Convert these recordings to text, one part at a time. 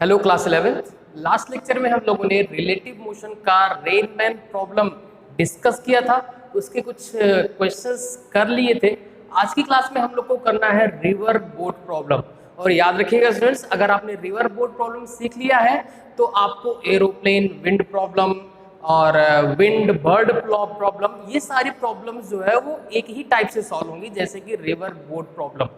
Hello class 11th। Last lecture में हम लोगों ने रिलेटिव मोशन का रेनमैन प्रॉब्लम डिस्कस किया था, उसके कुछ क्वेश्चंस कर लिए थे। आज की क्लास में हम लोग को करना है रिवर बोट प्रॉब्लम। और याद रखिएगा स्टूडेंट्स, अगर आपने रिवर बोट प्रॉब्लम सीख लिया है तो आपको एरोप्लेन विंड प्रॉब्लम और विंड बर्ड प्रॉब्लम, ये सारी प्रॉब्लम्स जो है वो एक ही टाइप से सॉल्व होंगी, जैसे कि river boat problem,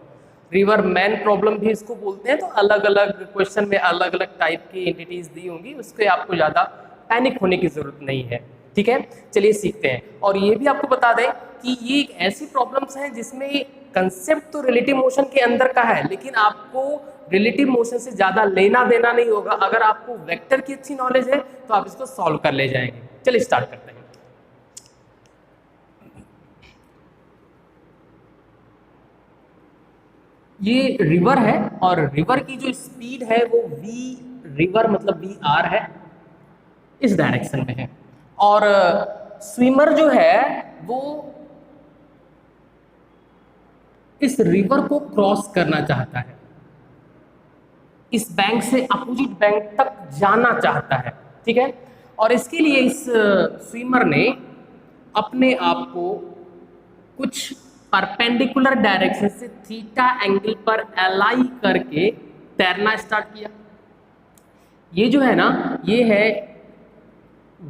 river man problem भी इसको बोलते हैं। तो अलग अलग क्वेश्चन में अलग अलग टाइप की एंटिटीज दी होंगी, उसके आपको ज़्यादा पैनिक होने की ज़रूरत नहीं है। ठीक है, चलिए सीखते हैं। और ये भी आपको बता दें कि ये एक ऐसी प्रॉब्लम्स हैं जिसमें कंसेप्ट तो रिलेटिव मोशन के अंदर का है, लेकिन आपको रिलेटिव मोशन से ज़्यादा लेना देना नहीं होगा। अगर आपको वेक्टर की अच्छी नॉलेज है तो आप इसको सॉल्व कर ले जाएंगे। चलिए स्टार्ट करते हैं। ये रिवर है और रिवर की जो स्पीड है वो वी रिवर मतलब वी आर है, इस डायरेक्शन में है। और स्विमर जो है वो इस रिवर को क्रॉस करना चाहता है, इस बैंक से अपोजिट बैंक तक जाना चाहता है। ठीक है, और इसके लिए इस स्विमर ने अपने आप को कुछ परपेंडिकुलर डायरेक्शन से थीटा एंगल पर अलाइन करके तैरना स्टार्ट किया। ये जो है ना, ये है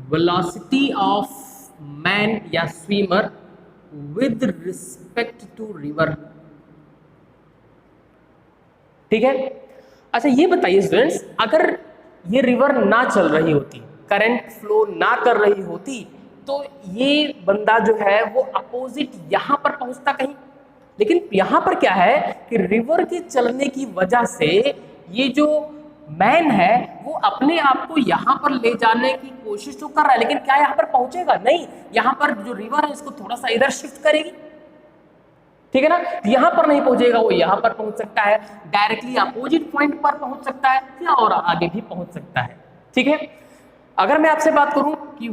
वेलोसिटी ऑफ मैन या swimmer with respect to river. ठीक है, अच्छा ये बताइए स्टूडेंट्स, अगर ये रिवर ना चल रही होती, करंट फ्लो ना कर रही होती, तो ये बंदा जो है वो अपोजिट यहां पर पहुंचता कहीं। लेकिन यहां पर क्या है कि रिवर के चलने की वजह से ये जो मैन है वो अपने आप को यहां पर ले जाने की कोशिश तो कर रहा है, लेकिन क्या यहां पर पहुंचेगा? नहीं, यहां पर जो रिवर है इसको थोड़ा सा इधर शिफ्ट करेगी। ठीक है ना, यहां पर नहीं पहुंचेगा, वो यहां पर पहुंच सकता है, डायरेक्टली अपोजिट पॉइंट पर पहुंच सकता है, या और आगे भी पहुंच सकता है। ठीक है, अगर मैं आपसे बात करूं कि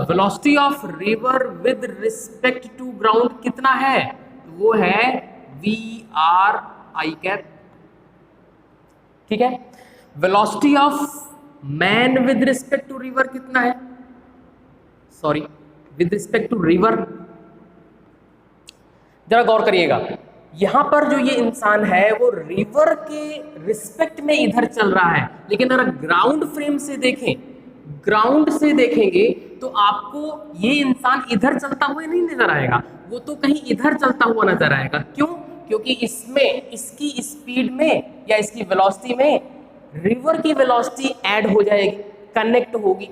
velocity of river with respect to ground कितना है, तो वो है वी आर आई कैप। ठीक है, velocity of man with respect to river कितना है, sorry with respect to river. जरा गौर करिएगा, यहां पर जो ये इंसान है वो रिवर के रिस्पेक्ट में इधर चल रहा है, लेकिन अगर ग्राउंड फ्रेम से देखें, ग्राउंड से देखेंगे तो आपको ये इंसान इधर चलता हुआ नहीं नजर आएगा, वो तो कहीं इधर चलता हुआ नजर आएगा। क्यों? क्योंकि इसमें इसकी स्पीड में या इसकी वेलोसिटी में रिवर की वेलोसिटी ऐड हो जाएगी, कनेक्ट होगी।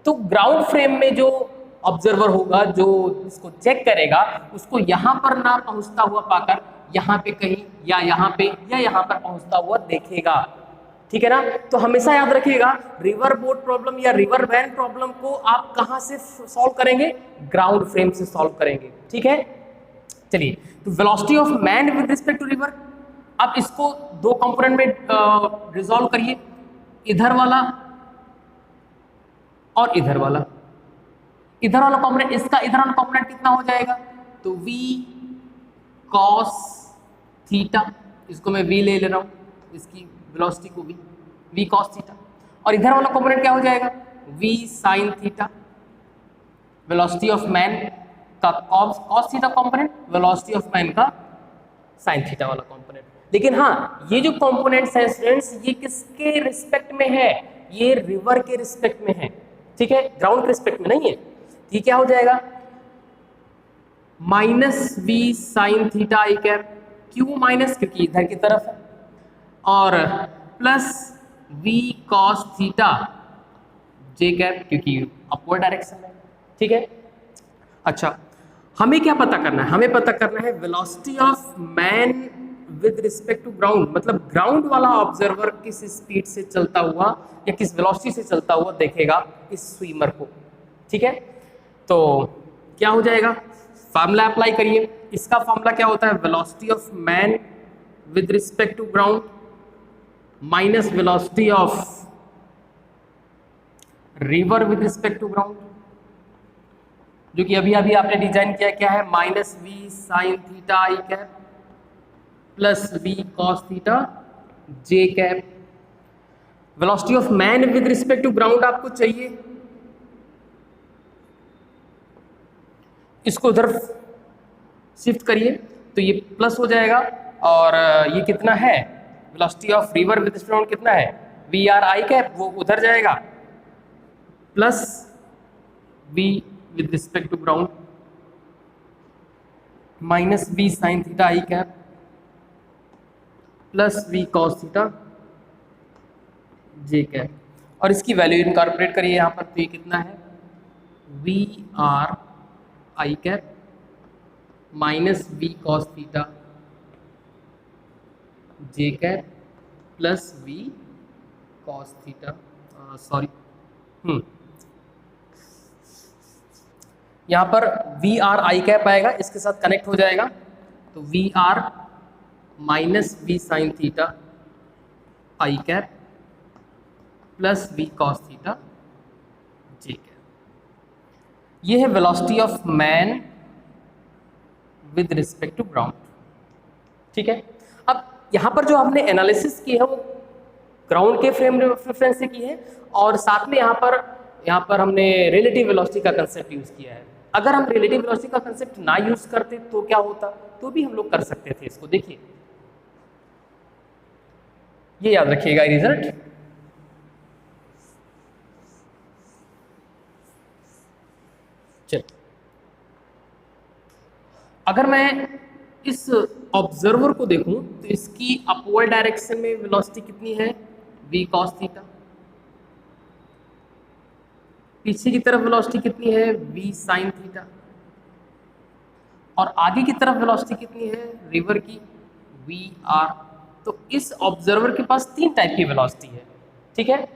तो ग्राउंड फ्रेम में जो ऑब्जर्वर होगा, जो इसको चेक करेगा, उसको यहां पर ना पहुंचता हुआ पाकर यहां पे कहीं या यहां पे या यहां पर पहुंचता हुआ देखेगा। ठीक है ना, तो हमेशा याद रखिएगा रिवर बोट प्रॉब्लम या रिवर वैन प्रॉब्लम को आप कहां से सॉल्व करेंगे? ग्राउंड फ्रेम से सॉल्व करेंगे। ठीक है, चलिए, तो velocity of man with respect to river, अब इसको दो कंपोनेंट में रिजॉल्व करिए, इधर वाला और इधर वाला। इधर वाला कंपोनेंट, इसका इधर वाला कंपोनेंट कितना हो जाएगा? तो v cos थीटा, इसको मैं v ले रहा हूं, इसकी वेलोसिटी को v cos थीटा, और इधर वाला कंपोनेंट क्या हो जाएगा? v sin theta, velocity of man का cos theta component, velocity of man का sin थीटा वाला कंपोनेंट। लेकिन हाँ, ये जो कंपोनेंट्स हैं स्टूडेंट्स, ये किसके रिस्पेक्ट में है? ये रिवर के रिस्पेक्ट में है। ठीक है, ग्राउंड के रिस्पेक्ट में नहीं है। ये क्या हो जाएगा? Minus we sine theta I cap, क्यों माइनस? क्योंकि इधर की तरफ है, और plus we cos theta j cap, क्योंकि अपवर्ड डायरेक्शन में। ठीक है, अच्छा हमें क्या पता करना है? हमें पता करना है velocity of man with respect to ground, मतलब ग्राउंड वाला ऑब्जर्वर किस स्पीड से चलता हुआ या किस वेलोसिटी से चलता हुआ देखेगा इस स्विमर को। ठीक है, तो क्या हो जाएगा? फार्मूला अप्लाई करिए। इसका फार्मूला क्या होता है? Velocity of man with respect to ground minus velocity of river with respect to ground, जो कि अभी अभी आपने डिजाइन किया, क्या है? Minus we sine theta I cap plus we cos theta j cap. Velocity of man with respect to ground आपको चाहिए, इसको उधर शिफ्ट करिए तो ये प्लस हो जाएगा, और ये कितना है, velocity of river with respect to ground कितना है, वी आर आई कैप, वो उधर जाएगा, plus v with respect to ground minus we sine theta I cap plus we cos theta j cap, और इसकी वैल्यू इनकॉर्पोरेट करिए यहाँ पर, तो ये कितना है, v r i cap minus v cos theta j cap plus we cos theta, sorry यहाँ पर वी आर आई कैप आएगा, इसके साथ कनेक्ट हो जाएगा, तो v are minus we sine theta I cap plus we cos theta j cap. ये है velocity of man with respect to ground. ठीक है, अब यहाँ पर जो हमने एनालिसिस की है वो ग्राउंड के फ्रेम रेफरेंस से की है, और साथ में यहाँ पर हमने रिलेटिव वेलोसिटी का कंसेप्ट यूज किया है। अगर हम रिलेटिव वेलोसिटी का कंसेप्ट ना यूज करते तो क्या होता, तो भी हम लोग कर सकते थे इसको। देखिए ये याद रखिएगा रिजल्ट, चलिए अगर मैं इस ऑब्जर्वर को देखूं तो इसकी अपवर्ड डायरेक्शन में वेलोसिटी कितनी है, v cos थीटा, पीछे की तरफ वेलोसिटी कितनी है, v sin थीटा, और आगे की तरफ वेलोसिटी कितनी है रिवर की, v r। तो इस ऑब्जर्वर के पास तीन टाइप की वेलोसिटी है। ठीक है,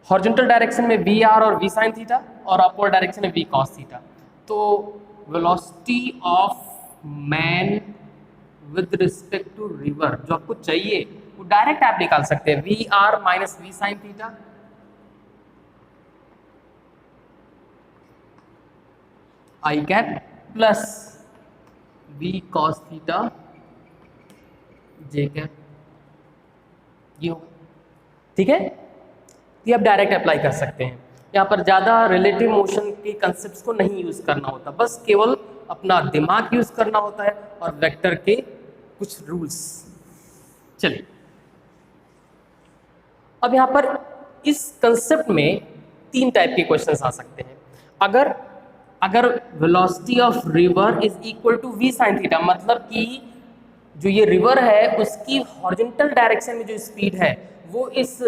हॉरिजॉन्टल डायरेक्शन में वी आर और वी साइन थीटा, और अपवर्ड डायरेक्शन में वी कॉस थीटा। तो velocity of man with respect to river जो आपको चाहिए वो डायरेक्ट आप निकाल सकते हैं, v are minus we sine theta I cap plus we cos theta j cap, ये होगा। ठीक है, ये आप डायरेक्ट अप्लाई कर सकते हैं। यहाँ पर ज़्यादा रिलेटिव मोशन के कंसेप्ट को नहीं यूज़ करना होता, बस केवल अपना दिमाग यूज़ करना होता है और वेक्टर के कुछ रूल्स। चलिए अब यहाँ पर इस कंसेप्ट में तीन टाइप के क्वेश्चंस आ सकते हैं। अगर velocity of river is equal to v sine theta, मतलब कि जो ये रिवर है उसकी हॉरिजॉन्टल डायरेक्शन में जो स्पीड है वो इस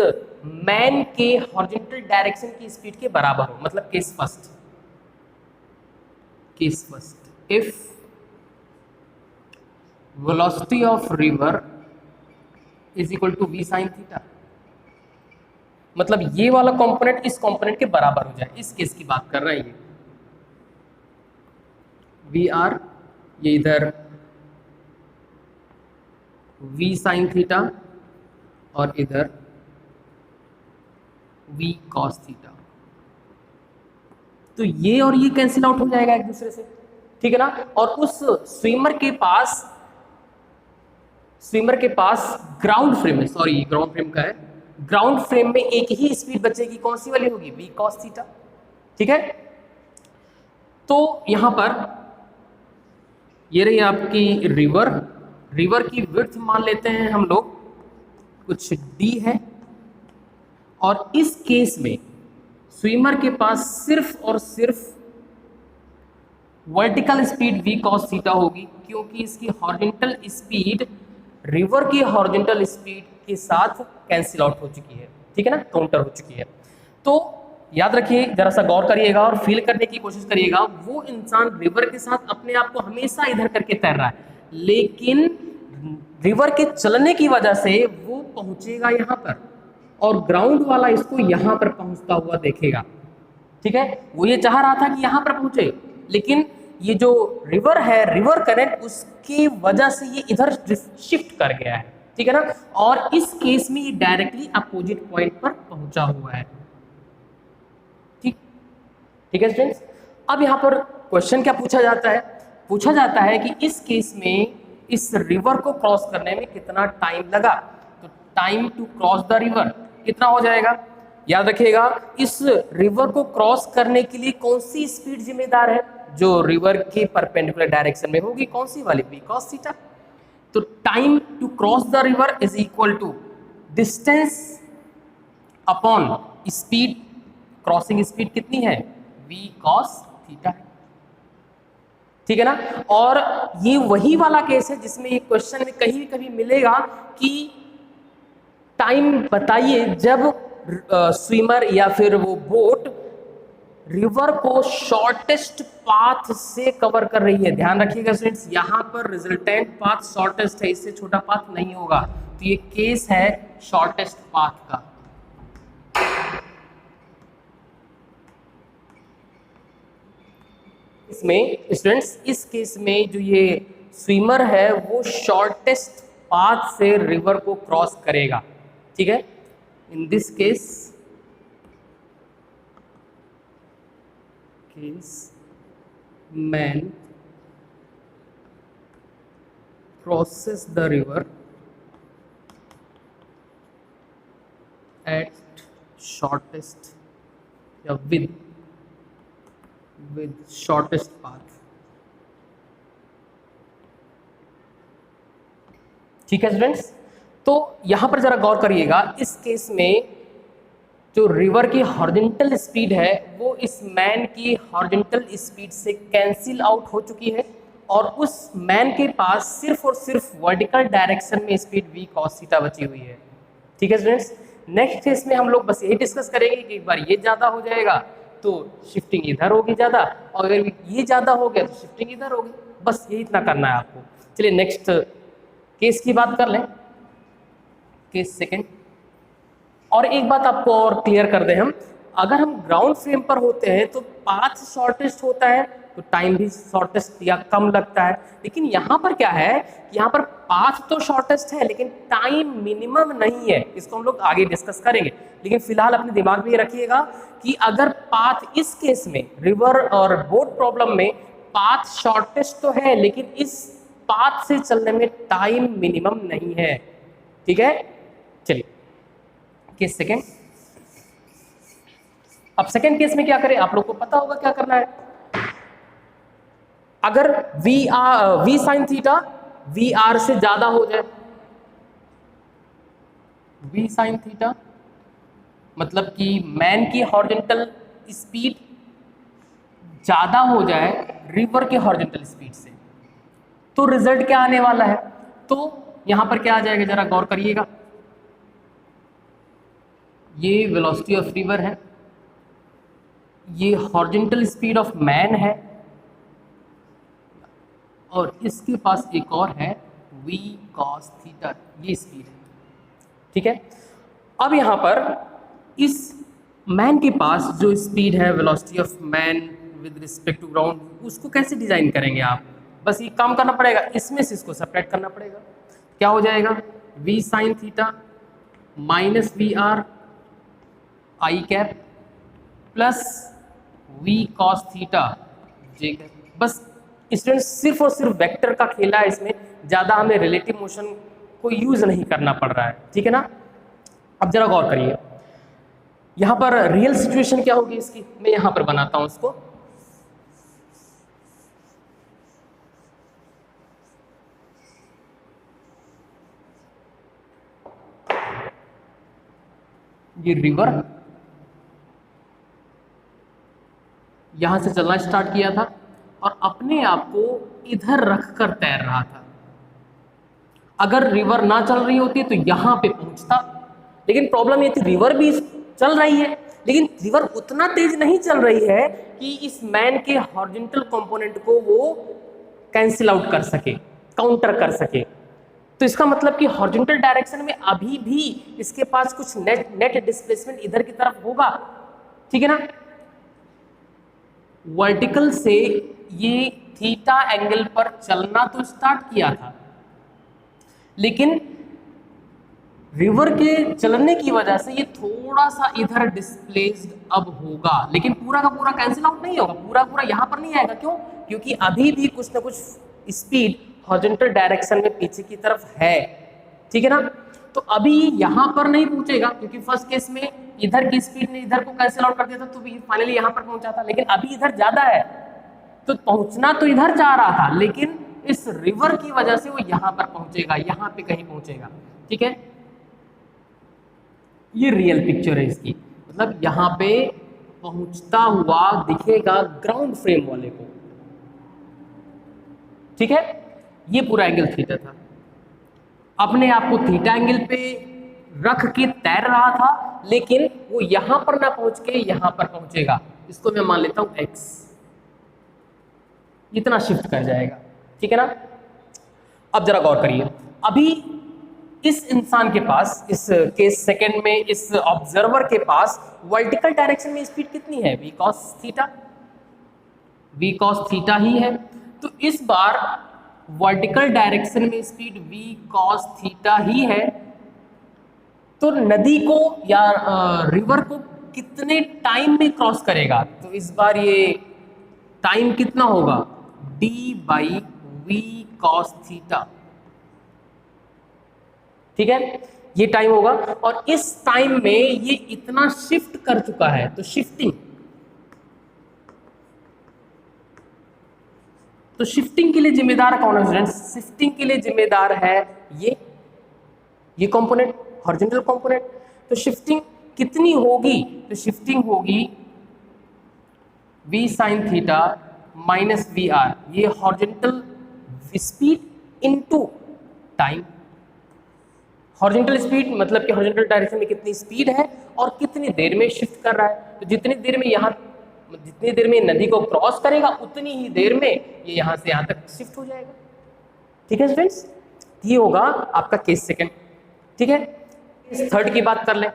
मैन के हॉरिजॉन्टल डायरेक्शन की स्पीड के बराबर हो, मतलब case first if velocity of river is equal to v sine theta, मतलब ये वाला कंपोनेंट इस कंपोनेंट के बराबर हो जाए, इस केस की बात कर रहे हैं। वी आर ये इधर वी साइन थीटा और इधर वी कॉस थीटा, तो ये और ये कैंसिल आउट हो जाएगा एक दूसरे से। ठीक है ना, और उस स्विमर के पास ग्राउंड फ्रेम है, सॉरी ग्राउंड फ्रेम का है, ग्राउंड फ्रेम में एक ही स्पीड बचेगी, कौन सी वाली होगी, वी कॉस थीटा। ठीक है, तो यहां पर ये रही आपकी रिवर की विड्थ मान लेते हैं हम लोग कुछ d है, और इस केस में स्विमर के पास सिर्फ और सिर्फ vertical speed v cos theta होगी, क्योंकि इसकी हॉरिजॉन्टल स्पीड रिवर की हॉरिजॉन्टल स्पीड के साथ कैंसिल आउट हो चुकी है। ठीक है ना, काउंटर हो चुकी है। तो याद रखिए, जरा सा गौर करिएगा और फील करने की कोशिश करिएगा, वो इंसान रिवर के साथ अपने आप को हमेशा इधर करके तैर रहा है, लेकिन रिवर के चलने की वजह से वो पहुंचेगा यहाँ पर, और ग्राउंड वाला इसको यहाँ पर पहुंचता हुआ देखेगा। ठीक है, वो ये चाह रहा था कि यहाँ पर पहुंचे, लेकिन ये जो रिवर है, रिवर करंट उसकी वजह से ये इधर शिफ्ट कर गया है। ठीक है ना, और इस केस में ये डायरेक्टली अपोजिट पॉइंट पर पहुंचा हुआ है। ठीक है स्टूडेंट्स, अब यहाँ पर क्वेश्चन क्या पूछा जाता है, पूछा जाता है कि इस केस में इस रिवर को क्रॉस करने में कितना टाइम लगा। तो time to cross the river कितना हो जाएगा? याद रखिएगा, इस रिवर को क्रॉस करने के लिए कौन सी स्पीड जिम्मेदार है? जो रिवर के परपेंडिकुलर डायरेक्शन में होगी, कौन सी वाली? v cos theta. तो time to cross the river is equal to distance upon speed. Crossing speed कितनी है? v cos थीटा है, ठीक है ना। और ये वही वाला केस है जिसमें ये क्वेश्चन में कहीं कभी मिलेगा कि टाइम बताइए जब स्विमर या फिर वो बोट रिवर को शॉर्टेस्ट पाथ से कवर कर रही है। ध्यान रखिएगा स्टूडेंट्स, यहाँ पर रिजल्टेंट पाथ शॉर्टेस्ट है, इससे छोटा पाथ नहीं होगा। तो ये केस है शॉर्टेस्ट पाथ का। इसमें स्टूडेंट्स, इस केस में जो ये स्विमर है वो शॉर्टेस्ट पाथ से रिवर को क्रॉस करेगा, ठीक है। In this case man crosses the river at shortest या with shortest path, ठीक है स्टूडेंट्स। तो यहां पर जरा गौर करिएगा, इस केस में जो रिवर की हॉरिजॉन्टल स्पीड है वो इस मैन की हॉरिजॉन्टल स्पीड से कैंसिल आउट हो चुकी है और उस मैन के पास सिर्फ और सिर्फ वर्टिकल डायरेक्शन में स्पीड v cos थीटा बची हुई है, ठीक है स्टूडेंट्स। नेक्स्ट केस में हम लोग बस यही डिस्कस करेंगे कि एक बार ये ज़्यादा हो जाएगा तो शिफ्टिंग इधर होगी ज़्यादा, और अगर ये ज़्यादा हो गया तो शिफ्टिंग इधर होगी। बस यही इतना करना है आपको। चलिए नेक्स्ट केस की बात कर लें, केस सेकेंड। और एक बात आपको और क्लियर कर दें हम, अगर हम ग्राउंड फ्रेम पर होते हैं तो पाथ शॉर्टेस्ट होता है तो टाइम भी शॉर्टेस्ट या कम लगता है। लेकिन यहाँ पर क्या है, यहाँ पर पाथ तो शॉर्टेस्ट है लेकिन टाइम मिनिमम नहीं है। इसको हम लोग आगे डिस्कस करेंगे, लेकिन फिलहाल अपने दिमाग में ये रखिएगा कि अगर पाथ इस केस में रिवर और बोट प्रॉब्लम में पाथ शॉर्टेस्ट तो है लेकिन इस पाथ से चलने में टाइम मिनिमम नहीं है, ठीक है। चलिए केस सेकेंड। अब सेकेंड केस में क्या करें, आप लोग को पता होगा क्या करना है। अगर v साइन थीटा vr से ज्यादा हो जाए, v साइन थीटा मतलब कि मैन की हॉरिजॉन्टल स्पीड ज्यादा हो जाए रिवर के हॉरिजॉन्टल स्पीड से, तो रिजल्ट क्या आने वाला है। तो यहां पर क्या आ जाएगा, जरा गौर करिएगा। ये वेलोसिटी ऑफ रिवर है, ये हॉरिजॉन्टल स्पीड ऑफ मैन है, और इसके पास एक और है v cos थीटा, ये स्पीड है, ठीक है। अब यहाँ पर इस मैन के पास जो स्पीड है velocity of man with respect to ground, उसको कैसे डिजाइन करेंगे आप, बस ये काम करना पड़ेगा, इसमें से इसको सेपरेट करना पड़ेगा। क्या हो जाएगा, v sine theta minus we r i cap plus v cos theta j cap. बस स्टूडेंट सिर्फ और सिर्फ वेक्टर का खेला है, इसमें ज़्यादा हमें रिलेटिव मोशन को यूज़ नहीं करना पड़ रहा है, ठीक है ना। अब जरा गौर करिए, यहाँ पर रियल सिचुएशन क्या होगी इसकी, मैं यहाँ पर बनाता हूँ उसको। ये रिवर यहां से चलना स्टार्ट किया था और अपने आप को इधर रखकर तैर रहा था। अगर रिवर ना चल रही होती तो यहां पे पहुंचता, लेकिन प्रॉब्लम ये थी रिवर भी चल रही है लेकिन रिवर उतना तेज नहीं चल रही है कि इस मैन के हॉरिजॉन्टल कंपोनेंट को वो कैंसिल आउट कर सके, काउंटर कर सके। तो इसका मतलब कि हॉरिजॉन्टल डायरेक्शन में अभी भी इसके पास कुछ नेट डिस्प्लेसमेंट इधर की तरफ होगा, ठीक है ना। वर्टिकल से ये थीटा एंगल पर चलना तो स्टार्ट किया था, लेकिन रिवर के चलने की वजह से ये थोड़ा सा इधर डिस्प्लेस्ड अब होगा, लेकिन पूरा का पूरा कैंसिल आउट नहीं होगा, पूरा पूरा यहां पर नहीं आएगा। क्यों? क्योंकि अभी भी कुछ ना कुछ स्पीड हॉरिजॉन्टल डायरेक्शन में पीछे की तरफ है, ठीक है ना। तो अभी यहाँ पर नहीं पहुंचेगा क्योंकि फर्स्ट केस में इधर की स्पीड ने इधर को कैंसिल आउट कर दिया था, तो फाइनली यहाँ पर पहुंचा था, लेकिन अभी इधर ज्यादा है तो पहुंचना तो इधर चाह रहा था, लेकिन इस रिवर की वजह से वो यहाँ पर पहुंचेगा, यहाँ पे कहीं पहुंचेगा। ठीक है, ये रियल पिक्चर है इसकी, मतलब यहाँ पे पहुंचता हुआ दिखेगा ग्राउंड फ्रेम वाले को। ठीक है, ये पूरा एंगल थीटा था, अपने आप को थीटा एंगल पे रख के तैर रहा था, लेकिन वो यहां पर ना पहुंच के यहां पर पहुंचेगा, इसको मैं मान लेता हूं x, इतना शिफ्ट कर जाएगा। ठीक है ना, अब जरा गौर करिए, अभी इस इंसान के पास, इस केस सेकंड में इस ऑब्जर्वर के पास वर्टिकल डायरेक्शन में स्पीड कितनी है, v cos थीटा ही है। तो इस बार वर्टिकल डायरेक्शन में स्पीड v cos थीटा ही है, तो नदी को या रिवर को कितने टाइम में क्रॉस करेगा, तो इस बार ये टाइम कितना होगा, d by v cos theta. ठीक है, ये टाइम होगा, और इस टाइम में ये इतना शिफ्ट कर चुका है, तो शिफ्टिंग के लिए जिम्मेदार कौन है स्टूडेंट्स, शिफ्टिंग के लिए जिम्मेदार है ये कंपोनेंट, हॉरिजॉन्टल कंपोनेंट। तो शिफ्टिंग कितनी होगी, तो शिफ्टिंग होगी v sin theta minus we R, ये horizontal speed into time. Horizontal speed मतलब कि हॉरिजॉन्टल डायरेक्शन में कितनी स्पीड है और कितनी देर में शिफ्ट कर रहा है, तो जितनी देर में नदी को क्रॉस करेगा उतनी ही देर में ये यहाँ से यहाँ तक शिफ्ट हो जाएगा। ठीक है स्टूडेंट्स, ये होगा आपका केस सेकंड। ठीक है, इस थर्ड की बात कर ले।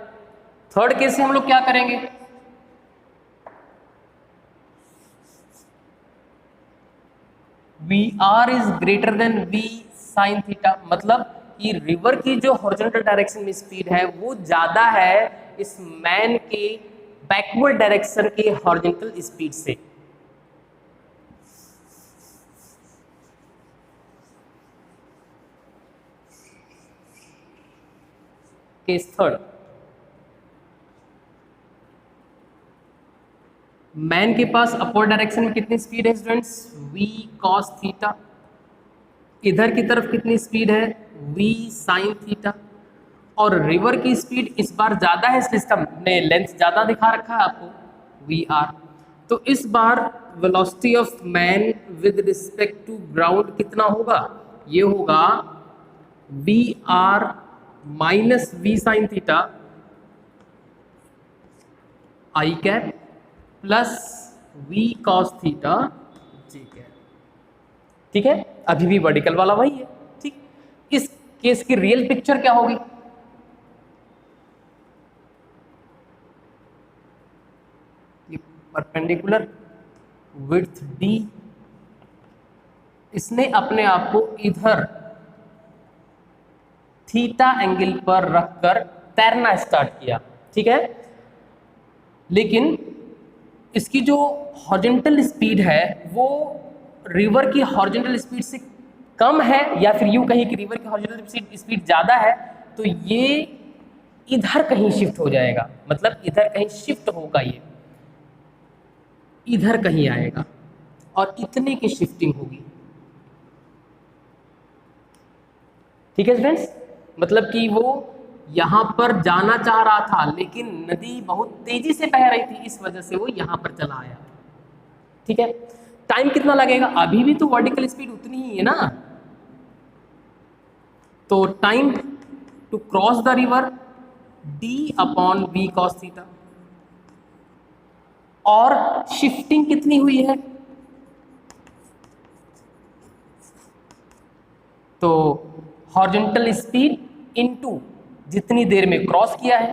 थर्ड केस से हम लोग क्या करेंगे, v r is greater than v sine theta, मतलब कि रिवर की जो हॉरिजॉन्टल डायरेक्शन में स्पीड है वो ज्यादा है इस मैन के बैकवर्ड डायरेक्शन के हॉरिजॉन्टल स्पीड से। केस थर्ड, मैन के पास अपवर्ड डायरेक्शन में कितनी स्पीड है स्टूडेंट्स, v cos थीटा, इधर की तरफ कितनी स्पीड है, v sin थीटा, और रिवर की स्पीड इस बार ज्यादा है इसलिए इसका लेंथ ज्यादा दिखा रखा है आपको, वी आर। तो इस बार velocity of man with respect to ground कितना होगा, ये होगा V are minus we sine theta I cap plus we cos theta J cap. ठीक है, अभी भी वर्टिकल वाला वही है। ठीक, इस केस की रियल पिक्चर क्या होगी, परपेंडिकुलर विड्थ d, इसने अपने आप को इधर थीटा एंगल पर रखकर तैरना स्टार्ट किया। ठीक है, लेकिन इसकी जो हॉरिजॉन्टल स्पीड है वो रिवर की हॉरिजॉन्टल स्पीड से कम है, या फिर यूं कहीं कि रिवर की हॉरिजॉन्टल स्पीड ज़्यादा है, तो ये इधर कहीं शिफ्ट हो जाएगा, मतलब इधर कहीं शिफ्ट होगा, ये इधर कहीं आएगा और इतने की शिफ्टिंग होगी। ठीक है स्टूडेंट्स, मतलब कि वो यहाँ पर जाना चाह रहा था लेकिन नदी बहुत तेजी से बह रही थी, इस वजह से वो यहाँ पर चला आया। ठीक है, टाइम कितना लगेगा, अभी भी तो वर्टिकल स्पीड उतनी ही है ना, तो time to cross the river d upon v cos theta, और शिफ्टिंग कितनी हुई है, तो हॉरिजॉन्टल स्पीड इनटू जितनी देर में क्रॉस किया है,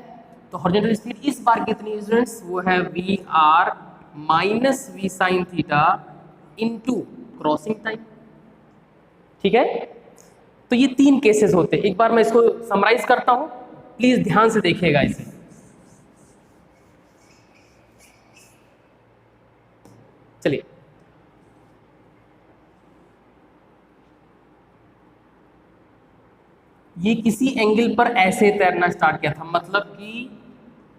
तो हॉरिजॉन्टल स्पीड इस बार कितनी स्टूडेंट्स, वो है v are minus we sine theta into crossing time. ठीक है, तो ये तीन केसेस होते हैं, एक बार मैं इसको समराइज करता हूं, प्लीज ध्यान से देखिएगा इसे। चलिए, ये किसी एंगल पर ऐसे तैरना स्टार्ट किया था, मतलब कि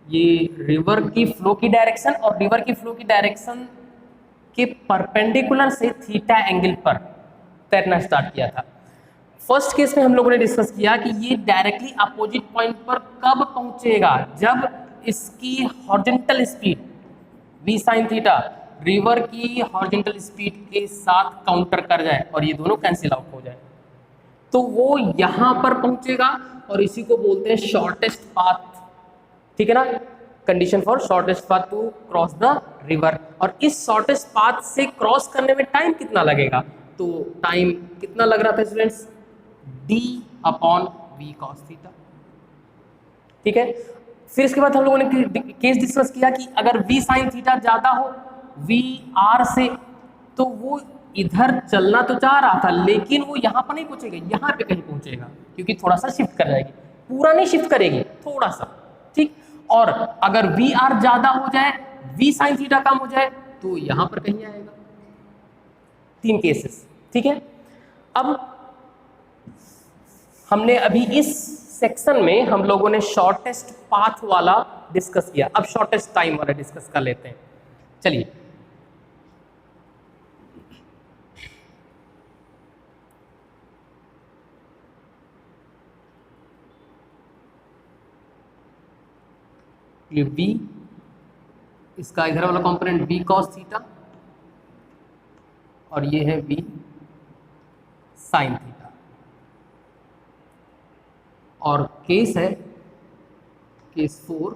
ये रिवर की फ्लो की डायरेक्शन और रिवर की फ्लो की डायरेक्शन के परपेंडिकुलर से थीटा एंगल पर तैरना स्टार्ट किया था। फर्स्ट केस में हम लोगों ने डिस्कस किया कि ये डायरेक्टली अपोजिट पॉइंट पर कब पहुंचेगा, जब इसकी horizontal speed v sin theta river की हॉरिजॉन्टल स्पीड के साथ काउंटर कर जाए और ये दोनों कैंसिल आउट हो जाए, तो वो यहां पर पहुंचेगा और इसी को बोलते हैं शॉर्टेस्ट पाथ। ठीक है ना, condition for shortest path to cross the river. और इस शॉर्टेस्ट पाथ से क्रॉस करने में टाइम कितना लगेगा, तो टाइम कितना लग रहा था स्टूडेंट्स, d/v cos थीटा। ठीक है, फिर इसके बाद हम लोगों ने केस डिस्कस किया कि अगर v sin थीटा ज्यादा हो v r से, तो वो इधर चलना तो चाह रहा था लेकिन वो यहाँ पर नहीं पहुंचेगा, यहाँ पे कहीं पहुंचेगा, क्योंकि थोड़ा सा शिफ्ट कर जाएगी, पूरा नहीं शिफ्ट करेगी, थोड़ा सा। ठीक, और अगर वी आर ज्यादा हो जाए, वी साइन थीटा कम हो जाए, तो यहां पर कहीं आएगा। 3 केसेस। ठीक है, अब हमने अभी इस सेक्शन में हम लोगों ने शॉर्टेस्ट पाथ वाला डिस्कस किया, अब शॉर्टेस्ट टाइम वाला डिस्कस कर लेते हैं। चलिए, ये v, इसका इधर वाला कंपोनेंट v cos थीटा और ये है v sin थीटा, और केस है case 4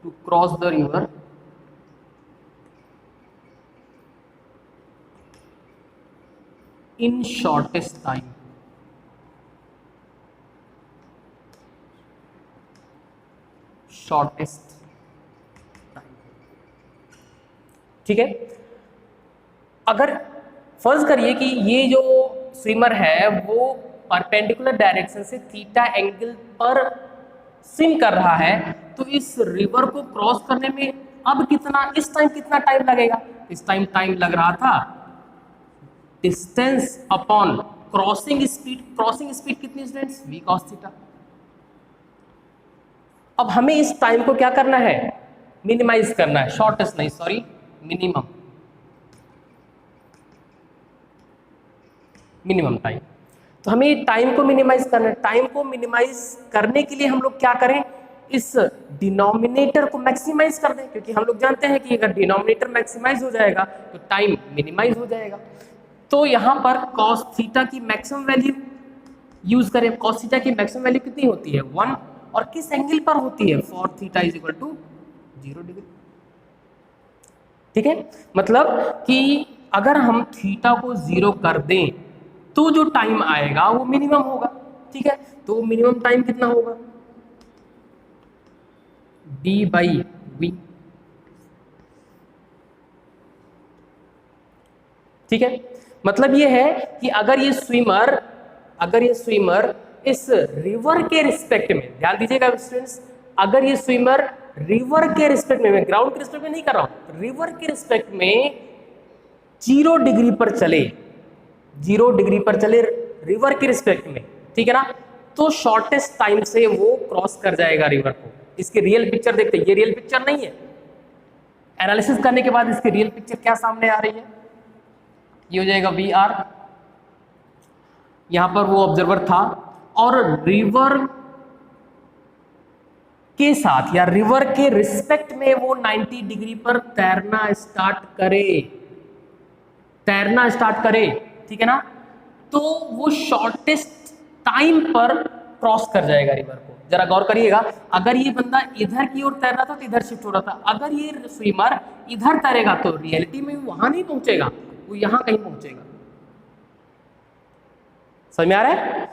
to cross the river in shortest time. Shortest time. ठीक है, अगर फर्ज करिए कि ये जो स्विमर है वो परपेंडिकुलर डायरेक्शन से थीटा एंगल पर स्विम कर रहा है, तो इस रिवर को क्रॉस करने में अब कितना, इस टाइम कितना टाइम लगेगा, इस टाइम लग रहा था distance upon crossing speed. Crossing speed कितनी स्टूडेंट्स, v cos थीटा। अब हमें इस टाइम को क्या करना है, मिनिमाइज करना है, शॉर्टेस्ट नहीं सॉरी मिनिमम टाइम। तो हमें टाइम को मिनिमाइज करना है। टाइम को मिनिमाइज करने के लिए हम लोग क्या करें, इस डिनोमिनेटर को मैक्सिमाइज कर दें, क्योंकि हम लोग जानते हैं कि अगर डिनोमिनेटर मैक्सिमाइज हो जाएगा तो टाइम मिनिमाइज हो जाएगा। तो यहां पर cos थीटा की मैक्सिमम वैल्यू यूज करें। cos थीटा की मैक्सिमम वैल्यू कितनी होती है, 1, और किस एंगल पर होती है, for theta is equal to 0 degree. ठीक है, मतलब कि अगर हम थीटा को 0 कर दें तो जो टाइम आएगा वो मिनिमम होगा। ठीक है, तो मिनिमम टाइम कितना होगा, d/v। ठीक है, मतलब ये है कि अगर ये स्विमर इस रिवर के रिस्पेक्ट में, ध्यान दीजिएगा स्टूडेंट्स, अगर ये स्विमर रिवर के रिस्पेक्ट में, मैं ग्राउंड के रिस्पेक्ट में नहीं कर रहा हूं, रिवर के रिस्पेक्ट में 0 डिग्री पर चले, 0 डिग्री पर चले रिवर के रिस्पेक्ट में, ठीक है ना, तो शॉर्टेस्ट टाइम से वो क्रॉस कर जाएगा रिवर को। इसकी रियल पिक्चर देखते हैं, ये रियल पिक्चर नहीं है, एनालिसिस करने के बाद इसकी रियल पिक्चर क्या सामने आ रही है, ये हो जाएगा वी आर, यहां पर वो ऑब्जर्वर था और रिवर के साथ या रिवर के रिस्पेक्ट में वो 90 डिग्री पर तैरना स्टार्ट करे, ठीक है ना, तो वो शॉर्टेस्ट टाइम पर क्रॉस कर जाएगा रिवर को। जरा गौर करिएगा, अगर ये बंदा इधर की ओर तैर रहा था तो इधर शिफ्ट हो रहा था, अगर ये स्विमर इधर तैरेगा तो रियलिटी में वहां नहीं पहुंचेगा, वो यहां कहीं पहुंचेगा। समझ में आ रहा है?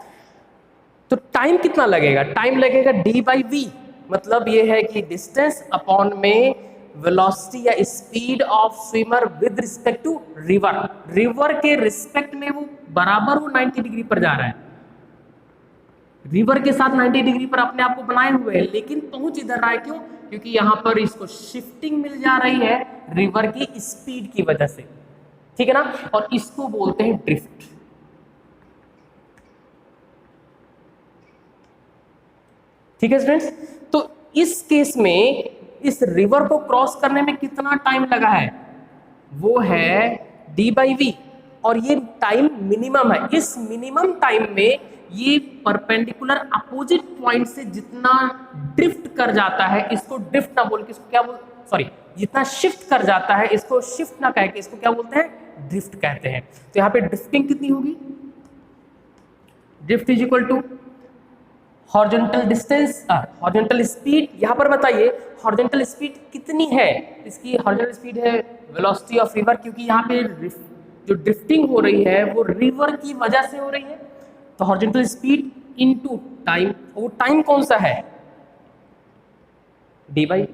तो टाइम कितना लगेगा, टाइम लगेगा d/v, मतलब ये है कि डिस्टेंस अपॉन में वेलोसिटी या speed of swimmer with respect to river. River के रिस्पेक्ट में वो बराबर वो 90 डिग्री पर जा रहा है, रिवर के साथ 90 डिग्री पर अपने आप को बनाए हुए है, लेकिन पहुंच इधर रहा है, क्यों? क्योंकि यहां पर इसको शिफ्टिंग मिल जा रही है रिवर की स्पीड की वजह से, ठीक है ना, और इसको बोलते हैं ड्रिफ्ट। ठीक है स्टूडेंट्स, तो इस केस में इस रिवर को क्रॉस करने में कितना टाइम लगा है, वो है d/v, और ये टाइम मिनिमम है। इस मिनिमम टाइम में ये परपेंडिकुलर अपोजिट पॉइंट से जितना ड्रिफ्ट कर जाता है, इसको ड्रिफ्ट ना बोल के इसको क्या बोल, सॉरी, जितना शिफ्ट कर जाता है इसको शिफ्ट ना कह के इसको क्या बोलते हैं, ड्रिफ्ट कहते हैं। तो यहाँ पे ड्रिफ्टिंग कितनी होगी, drift is equal to horizontal distance, horizontal speed. यहाँ पर बताइए हॉरिजॉन्टल स्पीड कितनी है, इसकी हॉरिजॉन्टल स्पीड है वेलोसिटी ऑफ रिवर, क्योंकि यहाँ पे जो ड्रिफ्टिंग हो रही है वो रिवर की वजह से हो रही है। तो हॉरिजॉन्टल स्पीड इनटू टाइम, वो टाइम कौन सा है, d/,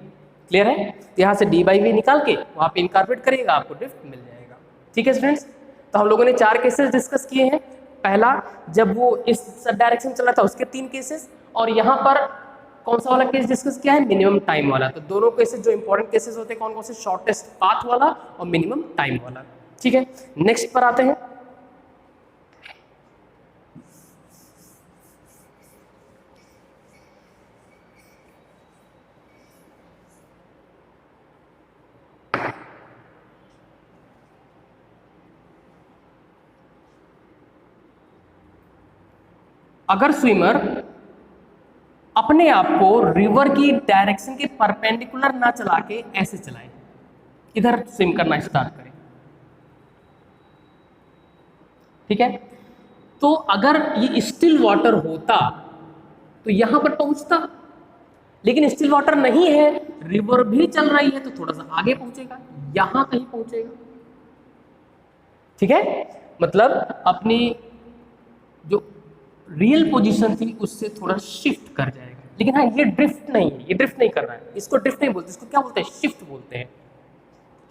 क्लियर है। तो यहाँ से d/v निकाल के वहाँ पे इनकॉर्पोरेट करिएगा, आपको ड्रिफ्ट मिल जाएगा। ठीक है स्टूडेंट्स, तो हम लोगों ने 4 केसेस डिस्कस किए हैं। पहला जब वो इस डायरेक्शन चला था उसके 3 केसेस, और यहाँ पर कौन सा वाला केस डिस्कस किया है, मिनिमम टाइम वाला। तो दोनों केसेस जो इंपॉर्टेंट केसेस होते हैं कौन कौन से, शॉर्टेस्ट पाथ वाला और मिनिमम टाइम वाला। ठीक है, नेक्स्ट पर आते हैं। अगर स्विमर अपने आप को रिवर की डायरेक्शन के परपेंडिकुलर ना चला के ऐसे चलाए, इधर स्विम करना स्टार्ट करें, ठीक है, तो अगर ये स्टिल वाटर होता तो यहां पर पहुंचता, लेकिन स्टिल वाटर नहीं है, रिवर भी चल रही है, तो थोड़ा सा आगे पहुंचेगा, यहां कहीं पहुंचेगा। ठीक है, मतलब अपनी जो रियल पोजीशन थी उससे थोड़ा शिफ्ट कर जाएगा। लेकिन हाँ, ये ड्रिफ्ट नहीं है, ये ड्रिफ्ट नहीं कर रहा है, इसको ड्रिफ्ट नहीं बोलते, इसको क्या बोलते हैं, शिफ्ट बोलते हैं,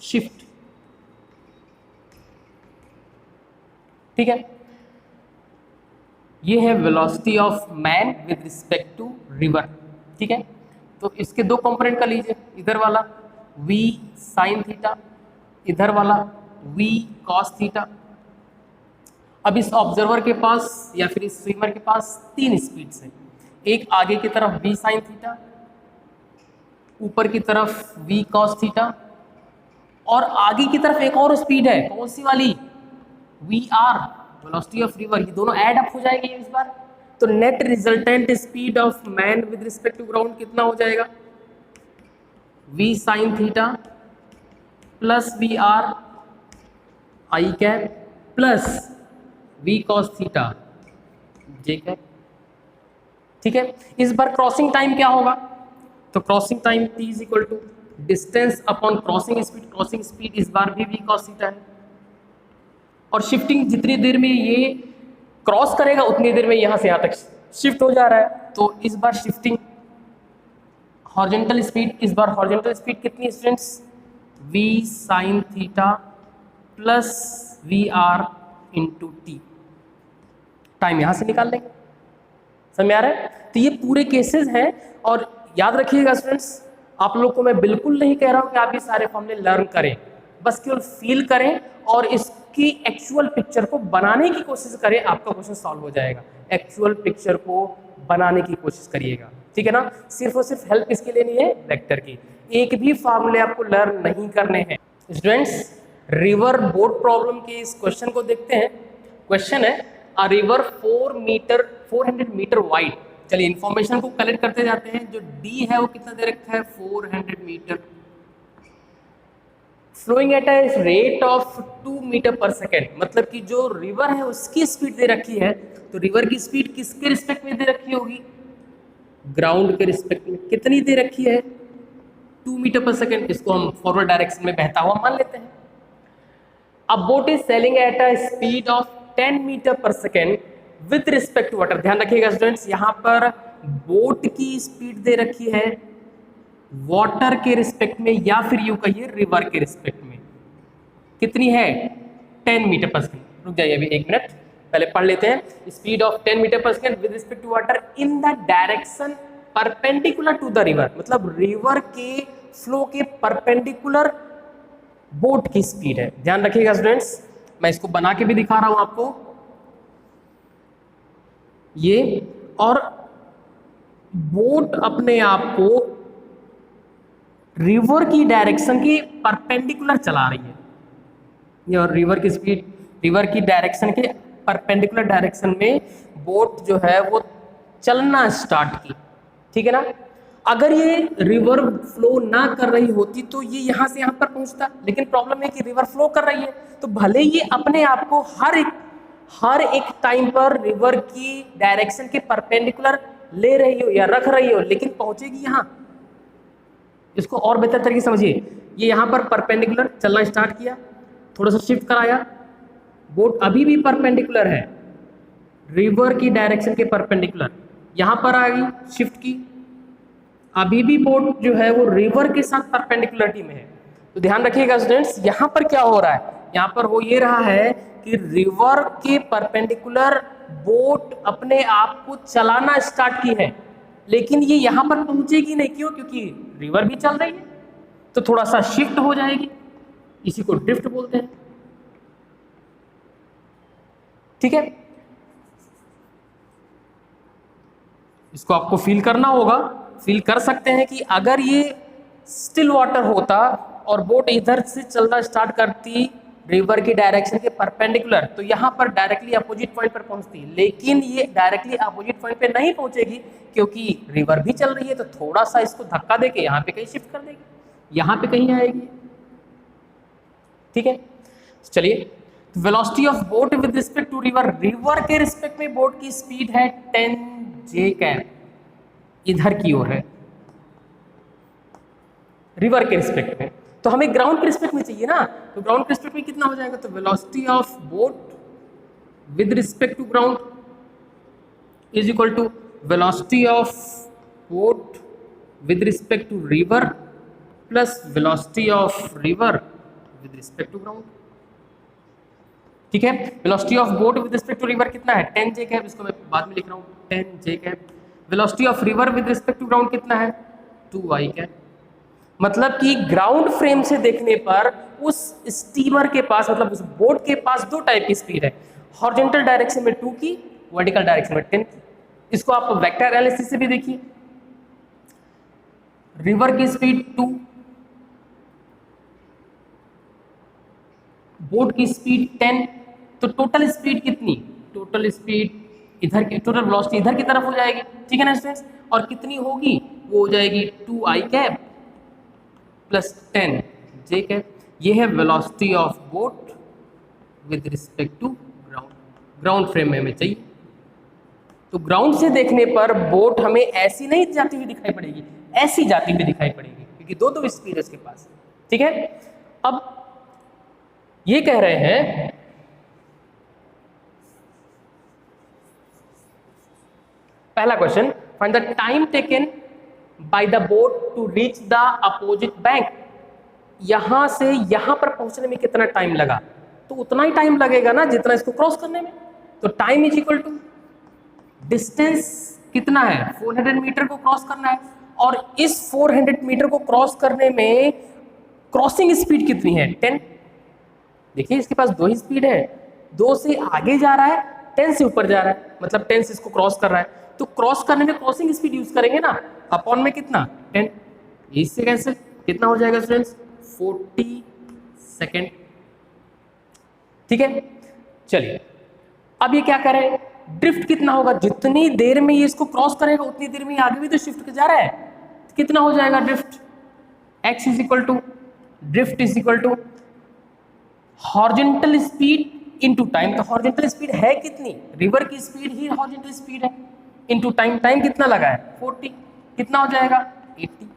शिफ्ट। ठीक है, ये है velocity of man with respect to river. ठीक है, तो इसके 2 कंपोनेंट का लीजिए, इधर वाला v sin थीटा, इधर वाला v cos थीटा। अब इस ऑब्जर्वर के पास या फिर इस स्विमर के पास 3 स्पीड्स हैं, एक आगे की तरफ v sin थीटा, ऊपर की तरफ v cos थीटा, और आगे की तरफ एक और स्पीड है, कौन सी वाली, vr वेलोसिटी ऑफ रिवर। ये दोनों ऐड अप हो जाएंगे इस बार, तो net resultant speed of man with respect to ground कितना हो जाएगा, v sin theta plus vr I cap plus v cos theta j cap. ठीक है, इस बार क्रॉसिंग टाइम क्या होगा, तो crossing time t is equal to distance upon crossing speed, crossing speed इस बार भी v cos थीटा है, और शिफ्टिंग जितनी देर में ये क्रॉस करेगा उतनी देर में यहाँ से यहाँ तक शिफ्ट हो जा रहा है, तो इस बार शिफ्टिंग हॉरिजॉन्टल स्पीड, इस बार हॉरिजॉन्टल स्पीड कितनी है students, v sin theta plus vr into T. Time यहाँ से निकाल लेंगे, समझ में आ रहा है। तो ये पूरे केसेस हैं, और याद रखिएगा स्टूडेंट्स, आप लोग को मैं बिल्कुल नहीं कह रहा हूँ कि आप ये सारे फॉर्मूले लर्न करें, बस केवल फील करें और इसकी एक्चुअल पिक्चर को बनाने की कोशिश करें, आपका क्वेश्चन सॉल्व हो जाएगा। एक्चुअल पिक्चर को बनाने की कोशिश करिएगा, ठीक है ना। सिर्फ और सिर्फ हेल्प किसके लिए नहीं है, वेक्टर की। एक भी फॉर्मूले आपको लर्न नहीं करने हैं। स्टूडेंट्स, रिवर बोट प्रॉब्लम के इस क्वेश्चन को देखते हैं। क्वेश्चन है अ रिवर 400 मीटर वाइड। चलिए इन्फॉर्मेशन को कलेक्ट करते जाते हैं। जो डी है वो कितना दे रखा है, 400 metre, flowing at a rate of 2 metre per second. मतलब कि जो रिवर है उसकी स्पीड दे रखी है, तो रिवर की स्पीड किसके रिस्पेक्ट में दे रखी होगी, ग्राउंड के रिस्पेक्ट में। कितनी दे रखी है, 2 मीटर पर सेकेंड। इसको हम फॉरवर्ड डायरेक्शन में बहता हुआ मान लेते हैं। अब boat is sailing at a speed of 10 metre per second with respect to water. ध्यान रखिएगा स्टूडेंट्स, यहाँ पर बोट की स्पीड दे रखी है वाटर के रिस्पेक्ट में, या फिर यूं कहिए रिवर के रिस्पेक्ट में। कितनी है, 10 मीटर पर सेकेंड। रुक जाइए अभी 1 मिनट, पहले पढ़ लेते हैं। Speed of 10 metre per second with respect to water in the direction perpendicular to the river. मतलब रिवर के फ्लो के परपेंडिकुलर बोट की स्पीड है। ध्यान रखिएगा स्टूडेंट्स, मैं इसको बना के भी दिखा रहा हूं आपको ये। और बोट अपने आप को रिवर की डायरेक्शन के परपेंडिकुलर चला रही है, या रिवर की स्पीड, रिवर की डायरेक्शन के परपेंडिकुलर डायरेक्शन में बोट जो है वो चलना स्टार्ट की, ठीक है ना। अगर ये रिवर फ्लो ना कर रही होती तो ये यहाँ से यहाँ पर पहुँचता, लेकिन प्रॉब्लम है कि रिवर फ्लो कर रही है, तो भले ये अपने आप को हर एक टाइम पर रिवर की डायरेक्शन के परपेंडिकुलर ले रही हो या रख रही हो, लेकिन पहुँचेगी यहाँ। इसको और बेहतर तरीके से समझिए, ये यहाँ पर परपेंडिकुलर चलना स्टार्ट किया, थोड़ा सा शिफ्ट कराया, बोट अभी भी परपेंडिकुलर है, रिवर की डायरेक्शन के परपेंडिकुलर, यहाँ पर आ गई, शिफ्ट की, अभी भी बोट जो है वो रिवर के साथ परपेंडिकुलरिटी में है। तो ध्यान रखिएगा स्टूडेंट्स, यहाँ पर क्या हो रहा है, यहाँ पर हो ये रहा है कि रिवर के परपेंडिकुलर बोट अपने आप को चलाना स्टार्ट की है, लेकिन ये यहाँ पर पहुंचेगी नहीं, क्यों? क्योंकि रिवर भी चल रही है, तो थोड़ा सा शिफ्ट हो जाएगी, इसी को ड्रिफ्ट बोलते हैं, ठीक है। इसको आपको फील करना होगा, फील कर सकते हैं कि अगर ये स्टिल वाटर होता और बोट इधर से चलना स्टार्ट करती रिवर की डायरेक्शन के परपेंडिकुलर, तो यहाँ पर डायरेक्टली अपोजिट पॉइंट पर पहुंचती, लेकिन ये डायरेक्टली अपोजिट पॉइंट पे नहीं पहुंचेगी, क्योंकि रिवर भी चल रही है, तो थोड़ा सा इसको धक्का देके यहाँ पे कहीं शिफ्ट कर देगी, यहाँ पे कहीं आएगी, ठीक है। चलिए, velocity of boat with respect to river, river के रिस्पेक्ट में बोट की स्पीड है 10 जे कैप, इधर की ओर है रिवर के रिस्पेक्ट में, तो हमें ग्राउंड के रिस्पेक्ट में चाहिए ना, तो ग्राउंड के रिस्पेक्ट में कितना हो जाएगा, तो velocity of boat with respect to ground is equal to velocity of boat with respect to river plus velocity of river with respect to ground, ठीक है। Velocity of boat with respect to river कितना है, 10 जे cap, इसको मैं बाद में लिख रहा हूँ 10 जे cap. Velocity of river with respect to ground कितना है, 2 आई कैप। मतलब कि ग्राउंड फ्रेम से देखने पर उस स्टीमर के पास, मतलब उस बोट के पास दो टाइप की स्पीड है, हॉरिजॉन्टल डायरेक्शन में 2 की, वर्टिकल डायरेक्शन में 10 की। इसको आप वेक्टर एनालिसिस से भी देखिए, रिवर की स्पीड 2, बोट की स्पीड 10, तो टोटल स्पीड कितनी, टोटल स्पीड इधर की, टोटल वेलोसिटी इधर की तरफ हो जाएगी, ठीक है ना स्टूडेंट्स, और कितनी होगी, वो हो जाएगी 2 i cap plus 10 J cap. ये है velocity of boat with respect to ground, ground frame में हमें चाहिए। तो ग्राउंड से देखने पर बोट हमें ऐसी नहीं जाती हुई दिखाई पड़ेगी, ऐसी जाती हुई दिखाई पड़ेगी, क्योंकि दो दो स्पीड है इसके पास, ठीक है। अब ये कह रहे हैं पहला question, find the time taken by the boat to reach the opposite bank. यहां से यहां पर पहुंचने में कितना टाइम लगा, तो उतना ही टाइम लगेगा ना जितना इसको क्रॉस करने में। तो time is equal to distance कितना है, 400 मीटर को क्रॉस करना है, और इस 400 मीटर को क्रॉस करने में क्रॉसिंग स्पीड कितनी है, 10। देखिए इसके पास दो ही स्पीड है, 2 से आगे जा रहा है, 10 से ऊपर जा रहा है, मतलब 10 से इसको क्रॉस कर रहा है, तो क्रॉस करने में क्रॉसिंग स्पीड यूज करेंगे ना, अपॉन में कितना 10, इससे कैंसिल, कितना हो जाएगा स्टूडेंट्स 40 सेकेंड, ठीक है। चलिए अब ये क्या करें, ड्रिफ्ट कितना होगा, जितनी देर में ये इसको क्रॉस करेगा उतनी देर में आगे भी तो शिफ्ट जा रहा है, कितना हो जाएगा drift, x is equal to drift is equal to horizontal speed into time. तो हॉरिजॉन्टल स्पीड है कितनी, रिवर की स्पीड ही हॉरिजॉन्टल स्पीड है, इनटू टाइम, टाइम कितना लगा है 40, कितना हो जाएगा 80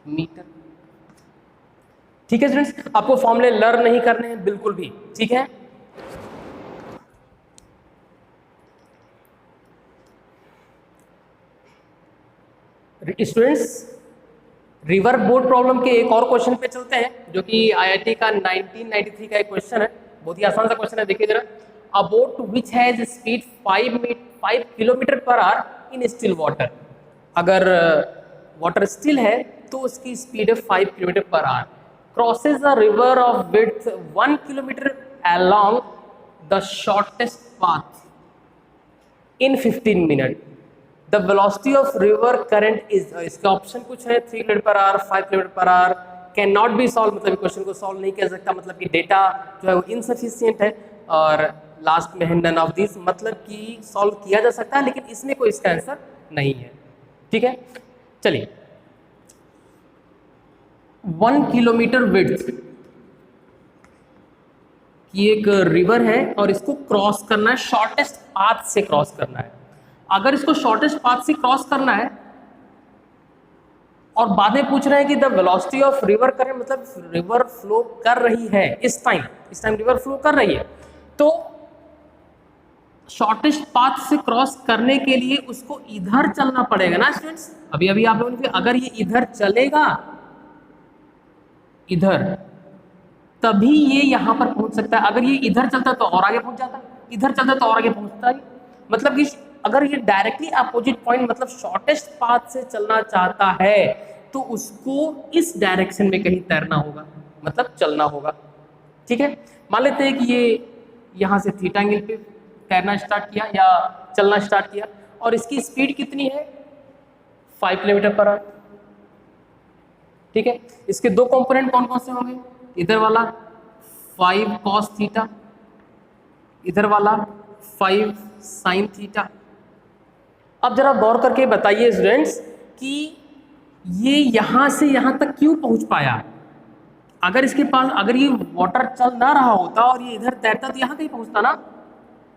मीटर, ठीक है स्टूडेंट्स। आपको फॉर्मूले लर्न नहीं करने हैं बिल्कुल भी, ठीक है। स्टूडेंट्स रिवर बोट प्रॉब्लम के एक और क्वेश्चन पे चलते हैं, जो कि आईआईटी का 1993 का एक क्वेश्चन है, बहुत ही आसान सा क्वेश्चन है, देखिए जरा। अ boat which has speed 5 kilometre per hour in still water. अगर वाटर स्टिल है तो उसकी स्पीड है 5 kilometre per hour, crosses a river of width 1 kilometre along the shortest path in 15 minute. The velocity of river current is, इसका option कुछ है 3 km/h, 5 km/h, can not be solve, मतलब question को solve नहीं कर सकता, मतलब कि डेटा जो है वो इनसफिशियंट है, और लास्ट में है नन ऑफ दिस, मतलब कि सॉल्व किया जा सकता है लेकिन इसमें कोई इसका आंसर नहीं है। ठीक है, चलिए 1 किलोमीटर विड्थ की एक रिवर है और इसको क्रॉस करना है, शॉर्टेस्ट पाथ से क्रॉस करना है। अगर इसको शॉर्टेस्ट पाथ से क्रॉस करना है और बाद में पूछ रहे हैं कि the velocity of river current, मतलब रिवर फ्लो कर रही है इस टाइम रिवर फ्लो कर रही है, तो शॉर्टेस्ट पाथ से क्रॉस करने के लिए उसको इधर चलना पड़ेगा ना स्टूडेंट्स। अभी अभी आप लोगों ने, अगर ये इधर चलेगा इधर, तभी ये यहां पर पहुंच सकता है। अगर ये इधर चलता तो और आगे पहुंच जाता, इधर चलता तो और आगे पहुंचता है। मतलब कि अगर ये डायरेक्टली अपोजिट पॉइंट, मतलब शॉर्टेस्ट पाथ से चलना चाहता है तो उसको इस डायरेक्शन में कहीं तैरना होगा, मतलब चलना होगा। ठीक है, मान लेते हैं कि ये यहां से थीटा एंगल पे तैरना स्टार्ट किया या चलना स्टार्ट किया, और इसकी स्पीड कितनी है 5 km/h। ठीक है, इसके दो कंपोनेंट कौन कौन से होंगे, इधर वाला 5 cos थीटा, इधर वाला 5 sin थीटा। अब जरा गौर करके बताइए स्टूडेंट्स कि ये यहां से यहां तक क्यों पहुंच पाया। अगर इसके पास, अगर ये वाटर चल ना रहा होता और ये इधर तैरता तो यहां कहीं पहुंचता ना,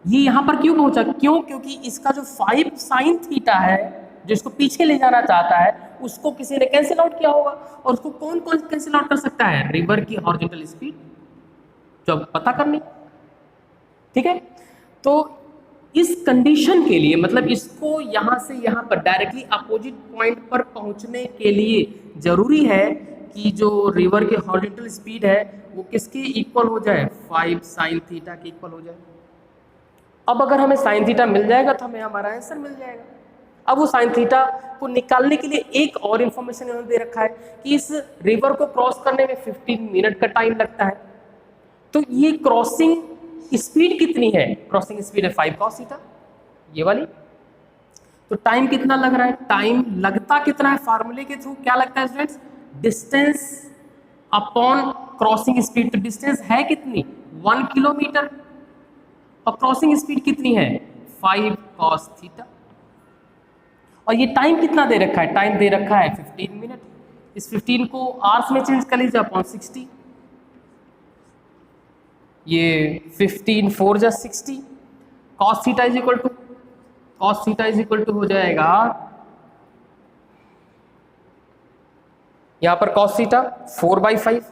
ये यहां पर क्यों पहुंचा, क्यों, क्योंकि इसका जो 5 sin थीटा है जो इसको पीछे ले जाना चाहता है उसको किसी ने कैंसिल आउट किया होगा, और उसको कौन कौन कैंसिल आउट कर सकता है, रिवर की हॉरिजॉन्टल स्पीड, जो पता करनी। ठीक है, तो इस कंडीशन के लिए, मतलब इसको यहां से यहां पर डायरेक्टली अपोजिट पॉइंट पर पहुंचने के लिए जरूरी है कि जो रिवर की हॉरिजॉन्टल स्पीड है वो किसके इक्वल हो जाए, 5 sin थीटा के इक्वल हो जाए। अब अगर हमें sin थीटा मिल जाएगा तो हमें हमारा आंसर मिल जाएगा। अब वो sin थीटा को निकालने के लिए एक और इन्फॉर्मेशन इन्होंने दे रखा है कि इस रिवर को क्रॉस करने में 15 मिनट का टाइम लगता है। तो ये क्रॉसिंग स्पीड कितनी है, क्रॉसिंग स्पीड है 5 cos थीटा, ये वाली। तो टाइम कितना लग रहा है, टाइम लगता कितना है, फार्मूले के थ्रू क्या लगता है students, distance upon crossing speed. तो डिस्टेंस है कितनी 1 किलोमीटर और क्रॉसिंग स्पीड कितनी है 5 cos थीटा, और ये टाइम कितना दे रखा है, टाइम दे रखा है 15 मिनट। इस 15 को आवर्स में चेंज कर लीजिए अपॉन 60, ये 15 4 जा 60, cos theta is equal to हो जाएगा, यहां पर cos थीटा 4/5।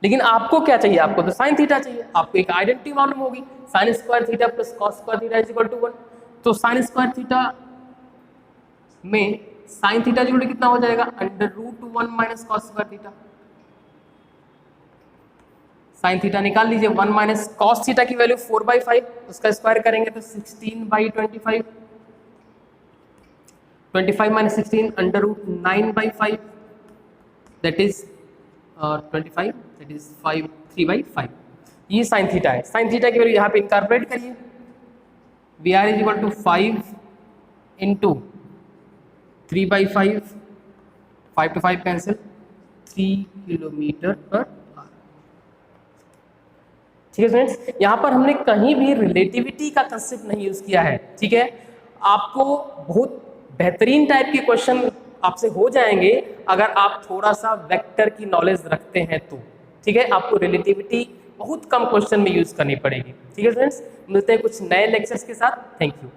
लेकिन आपको क्या चाहिए, आपको तो sin थीटा चाहिए, आपको एक आइडेंटिटी मालूम होगी, sin square theta plus cos square theta is equal to 1। तो sin स्क्वायर थीटा में sin थीटा इक्वल टू कितना हो जाएगा, √1 minus cos square theta. sin theta निकाल लीजिए, 1 माइनस cos थीटा की वैल्यू 4/5, उसका स्क्वायर करेंगे तो 16/25, 25 minus 16 √9/5, that is 25, that is 3/5। ये sin थीटा है। sin थीटा की वैल्यू यहाँ पे इनकॉर्पोरेट करिए, VR is equal to 5 into 3/5, 5 to 5 cancel, 3 km/h। ठीक है स्टूडेंट्स, यहाँ पर हमने कहीं भी रिलेटिविटी का कंसेप्ट नहीं यूज किया है। ठीक है, आपको बहुत बेहतरीन टाइप के क्वेश्चन आपसे हो जाएंगे अगर आप थोड़ा सा वेक्टर की नॉलेज रखते हैं तो। ठीक है, आपको रिलेटिविटी बहुत कम क्वेश्चन में यूज करनी पड़ेगी। ठीक है स्टूडेंट्स, मिलते हैं कुछ नए लेक्चर्स के साथ। Thank you.